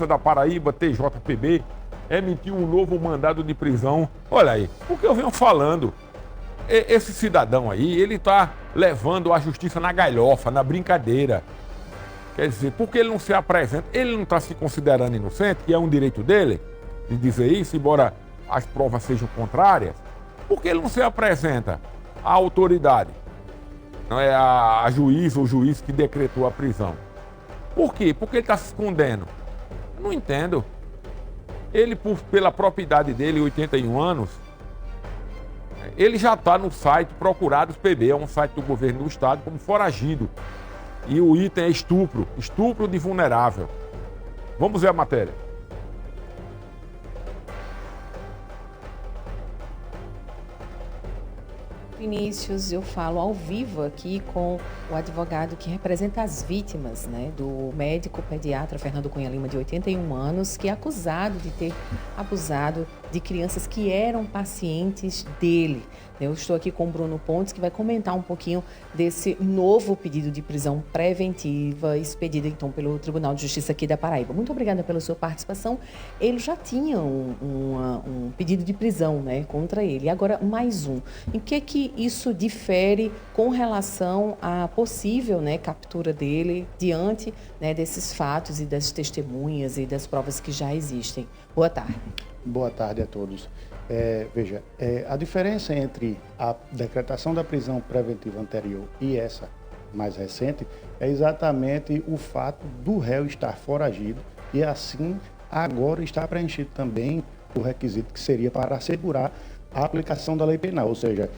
da Paraíba, TJPB, emitiu um novo mandado de prisão. Olha aí, o que eu venho falando, esse cidadão aí, ele está levando a justiça na galhofa, na brincadeira. Quer dizer, porque ele não se apresenta, ele não está se considerando inocente, que é um direito dele de dizer isso, embora as provas sejam contrárias, porque ele não se apresenta à autoridade, não é a juiz ou juiz que decretou a prisão. Por quê? Porque ele está se escondendo. Não entendo. Ele, pela propriedade dele, 81 anos, ele já está no site Procurados PB, é um site do governo do estado, como foragido. E o item é estupro, estupro de vulnerável. Vamos ver a matéria. Vinícius, eu falo ao vivo aqui com o advogado que representa as vítimas, né, do médico pediatra Fernando Cunha Lima, de 81 anos, que é acusado de ter abusado de crianças que eram pacientes dele. Eu estou aqui com o Bruno Pontes, que vai comentar um pouquinho desse novo pedido de prisão preventiva expedido, então, pelo Tribunal de Justiça aqui da Paraíba. Muito obrigada pela sua participação. Ele já tinha um pedido de prisão, né, contra ele. E agora, mais um. Em que isso difere com relação à possível, né, captura dele diante, né, desses fatos e das testemunhas e das provas que já existem? Boa tarde. Boa tarde a todos. Veja, a diferença entre a decretação da prisão preventiva anterior e essa mais recente é exatamente o fato do réu estar foragido e assim agora está preenchido também o requisito que seria para assegurar a aplicação da lei penal, ou seja,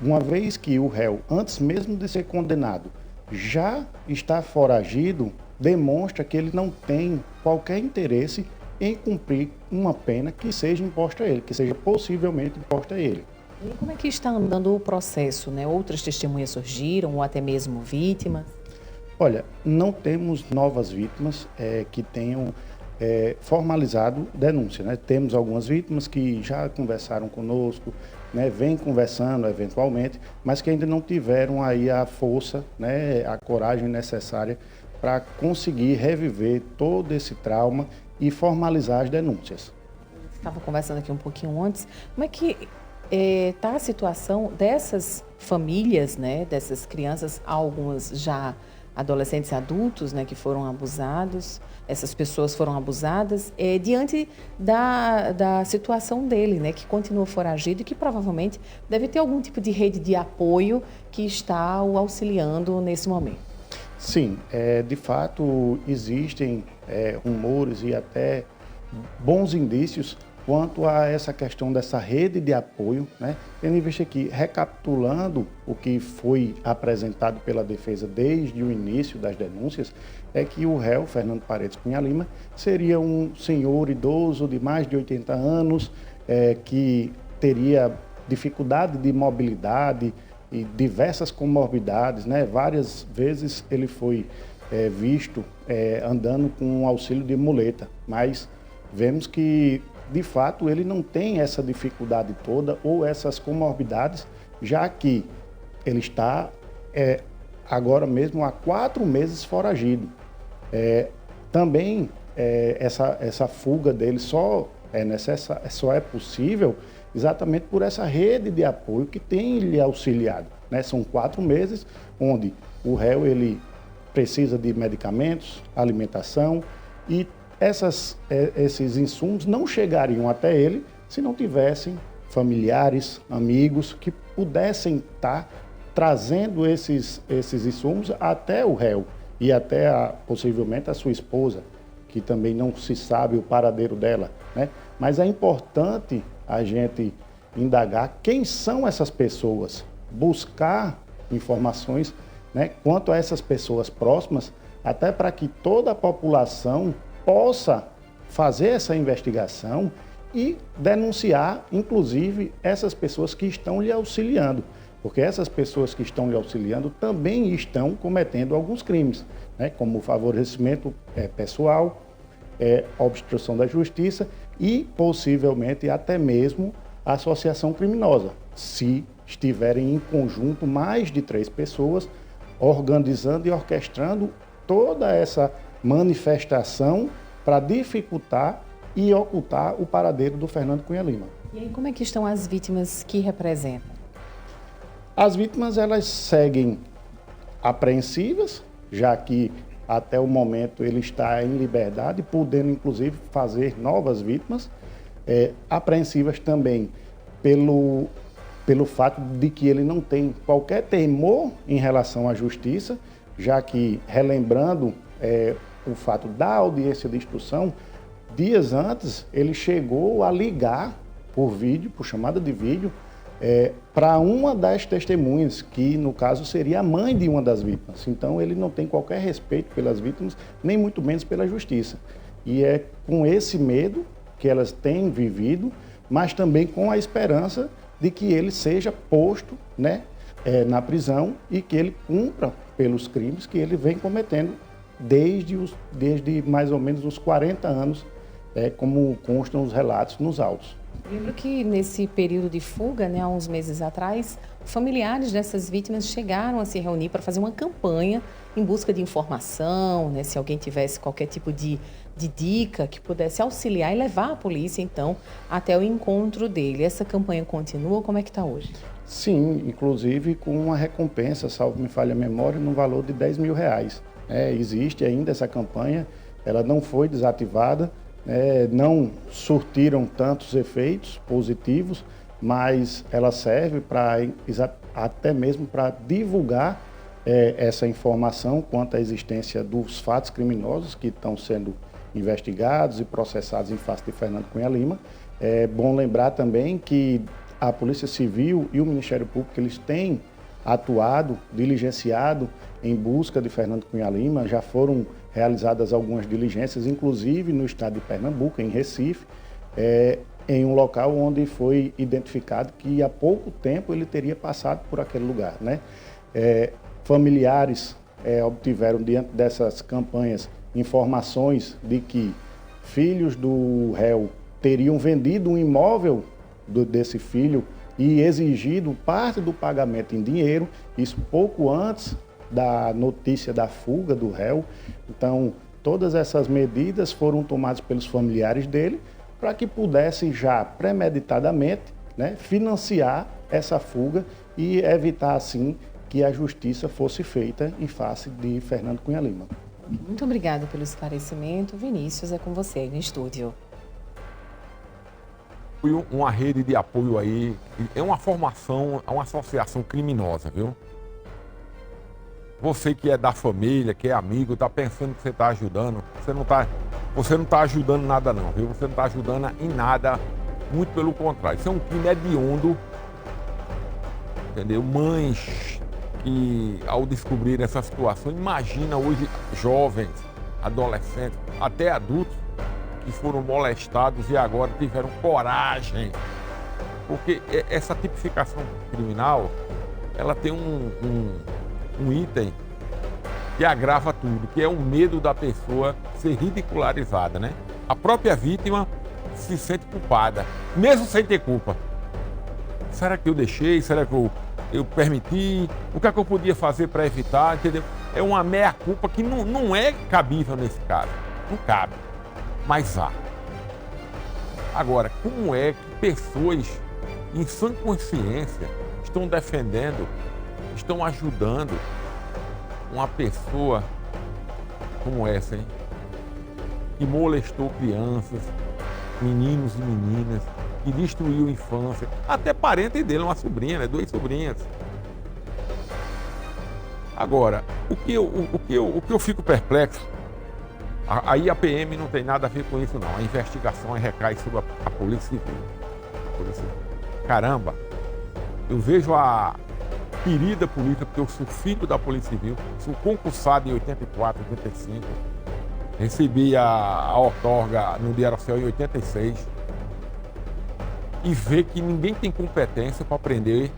uma vez que o réu, antes mesmo de ser condenado, já está foragido, demonstra que ele não tem qualquer interesse em cumprir uma pena que seja imposta a ele, que seja possivelmente imposta a ele. E como é que está andando o processo, né? Outras testemunhas surgiram, ou até mesmo vítimas? Olha, não temos novas vítimas que tenham formalizado denúncia, né? Temos algumas vítimas que já conversaram conosco, né? Vêm conversando eventualmente, mas que ainda não tiveram aí a força, né? A coragem necessária para conseguir reviver todo esse trauma e formalizar as denúncias. Estava conversando aqui um pouquinho antes, como é que está a situação dessas famílias, né, dessas crianças, algumas já adolescentes e adultos, né, que foram abusados, essas pessoas foram abusadas, diante da situação dele, né, que continua foragido e que provavelmente deve ter algum tipo de rede de apoio que está o auxiliando nesse momento. Sim, de fato existem rumores e até bons indícios quanto a essa questão dessa rede de apoio, né? Tendo em vista aqui, recapitulando o que foi apresentado pela defesa desde o início das denúncias, é que o réu, Fernando Paredes Cunha Lima, seria um senhor idoso de mais de 80 anos, que teria dificuldade de mobilidade e diversas comorbidades, né? Várias vezes ele foi visto andando com um auxílio de muleta, mas vemos que, de fato, ele não tem essa dificuldade toda ou essas comorbidades, já que ele está agora mesmo há 4 meses foragido. Também essa fuga dele só é possível exatamente por essa rede de apoio que tem lhe auxiliado, né? São 4 meses onde o réu ele precisa de medicamentos, alimentação e esses insumos não chegariam até ele se não tivessem familiares, amigos que pudessem estar trazendo esses insumos até o réu e até possivelmente a sua esposa, que também não se sabe o paradeiro dela, né? Mas é importante a gente indagar quem são essas pessoas, buscar informações, né, quanto a essas pessoas próximas, até para que toda a população possa fazer essa investigação e denunciar, inclusive, essas pessoas que estão lhe auxiliando, porque essas pessoas que estão lhe auxiliando também estão cometendo alguns crimes, né, como favorecimento pessoal, obstrução da justiça e possivelmente até mesmo associação criminosa, se estiverem em conjunto mais de 3 pessoas organizando e orquestrando toda essa manifestação para dificultar e ocultar o paradeiro do Fernando Cunha Lima. E aí, como é que estão as vítimas que representam? As vítimas, elas seguem apreensivas, já que até o momento ele está em liberdade, podendo inclusive fazer novas vítimas, apreensivas também pelo fato de que ele não tem qualquer temor em relação à justiça, já que, relembrando o fato da audiência de instrução, dias antes ele chegou a ligar por vídeo, por chamada de vídeo, para uma das testemunhas, que no caso seria a mãe de uma das vítimas. Então ele não tem qualquer respeito pelas vítimas, nem muito menos pela justiça. E é com esse medo que elas têm vivido, mas também com a esperança de que ele seja posto, né, na prisão e que ele cumpra pelos crimes que ele vem cometendo desde mais ou menos os 40 anos, como constam os relatos nos autos. Lembro que nesse período de fuga, né, há uns meses atrás, familiares dessas vítimas chegaram a se reunir para fazer uma campanha em busca de informação, né, se alguém tivesse qualquer tipo de dica que pudesse auxiliar e levar a polícia, então, até o encontro dele. Essa campanha continua? Como é que está hoje? Sim, inclusive com uma recompensa, salvo me falha a memória, no valor de R$10 mil. Existe ainda essa campanha, ela não foi desativada, não surtiram tantos efeitos positivos, mas ela serve até mesmo para divulgar essa informação quanto à existência dos fatos criminosos que estão sendo investigados e processados em face de Fernando Cunha Lima. É bom lembrar também que a Polícia Civil e o Ministério Público, eles têm atuado, diligenciado em busca de Fernando Cunha Lima. Já foram realizadas algumas diligências, inclusive no estado de Pernambuco, em Recife, em um local onde foi identificado que há pouco tempo ele teria passado por aquele lugar, né? Familiares obtiveram, diante dessas campanhas, informações de que filhos do réu teriam vendido um imóvel desse filho e exigido parte do pagamento em dinheiro, isso pouco antes da notícia da fuga do réu. Então, todas essas medidas foram tomadas pelos familiares dele para que pudessem já premeditadamente, né, financiar essa fuga e evitar assim que a justiça fosse feita em face de Fernando Cunha Lima. Muito obrigada pelo esclarecimento. Vinícius, é com você aí no estúdio. Foi uma rede de apoio aí, é uma formação, é uma associação criminosa, viu? Você que é da família, que é amigo, está pensando que você está ajudando, você não tá ajudando nada não, viu? Você não está ajudando em nada, muito pelo contrário. Isso é um crime hediondo, entendeu? Mães que, ao descobrir essa situação, imagina hoje jovens, adolescentes, até adultos, que foram molestados e agora tiveram coragem. Porque essa tipificação criminal, ela tem um item que agrava tudo, que é o medo da pessoa ser ridicularizada, né? A própria vítima se sente culpada, mesmo sem ter culpa. Será que eu deixei? Será que eu permiti? O que é que eu podia fazer para evitar? Entendeu? É uma meia-culpa que não é cabível nesse caso. Não cabe. Mas há. Agora, como é que pessoas em sã consciência estão defendendo, estão ajudando uma pessoa como essa, hein? Que molestou crianças, meninos e meninas, que destruiu a infância, até parente dele, uma sobrinha, né? 2 sobrinhas. Agora, o que eu fico perplexo, aí a PM não tem nada a ver com isso não, a investigação recai sobre a Polícia Civil. Caramba, eu vejo a querida polícia, porque eu sou filho da Polícia Civil, sou concursado em 84, 85, recebi a outorga no Diário Oficial em 86, e ver que ninguém tem competência para prender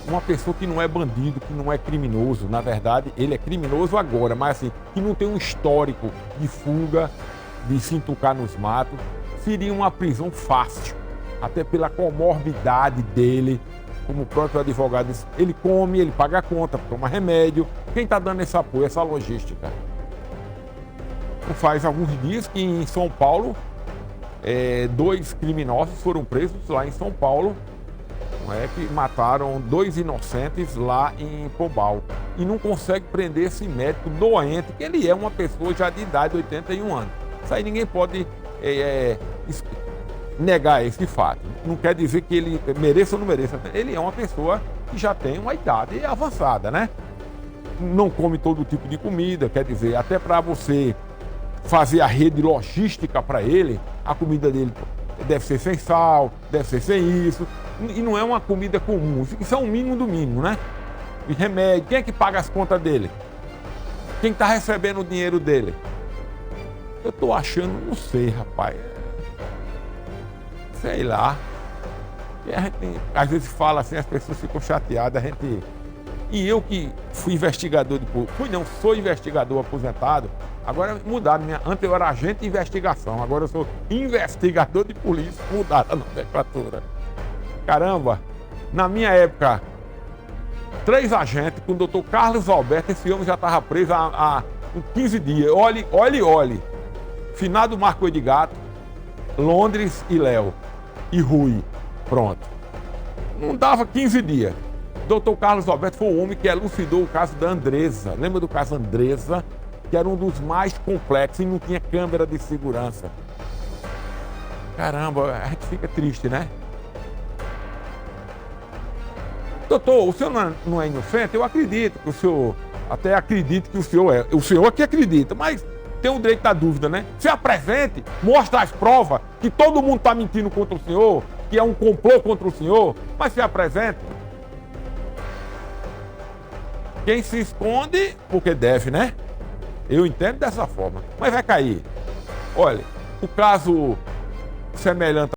uma pessoa que não é bandido, que não é criminoso. Na verdade, ele é criminoso agora, mas assim, que não tem um histórico de fuga, de se entucar nos matos. Seria uma prisão fácil, até pela comorbidade dele, como o próprio advogado disse. Ele come, ele paga a conta, toma remédio. Quem está dando esse apoio, essa logística? faz alguns dias que em São Paulo, 2 criminosos foram presos lá em São Paulo, que mataram 2 inocentes lá em Pombal. E não consegue prender esse médico doente, que ele é uma pessoa já de idade, 81 anos. Isso aí ninguém pode negar esse fato. Não quer dizer que ele mereça ou não mereça. Ele é uma pessoa que já tem uma idade avançada, né? Não come todo tipo de comida, quer dizer, até para você fazer a rede logística para ele, a comida dele deve ser sem sal, deve ser sem isso, e não é uma comida comum, isso é o mínimo do mínimo, né? E remédio, quem é que paga as contas dele? Quem está recebendo o dinheiro dele? Eu tô achando, não sei, rapaz, sei lá, e a gente, às vezes fala assim, as pessoas ficam chateadas, a gente... E eu que fui investigador de polícia, sou investigador aposentado, agora mudaram, antes eu era agente de investigação, agora eu sou investigador de polícia, mudaram a nomenclatura. Caramba, na minha época, 3 agentes, com o doutor Carlos Alberto, esse homem já estava preso há 15 dias, olhe, finado Marco Edgato, Londres e Léo, e Rui, pronto. Não dava 15 dias. Dr. Carlos Alberto foi o homem que elucidou o caso da Andresa. Lembra do caso Andresa? Que era um dos mais complexos e não tinha câmera de segurança. Caramba, a gente fica triste, né? Doutor, o senhor não é inocente? Eu acredito que o senhor... Até acredito que o senhor é. O senhor que acredita, mas tem o direito da dúvida, né? Se apresente, mostra as provas que todo mundo está mentindo contra o senhor, que é um complô contra o senhor, mas se apresente. Quem se esconde, porque deve, né? Eu entendo dessa forma. Mas vai cair. Olha, o caso semelhante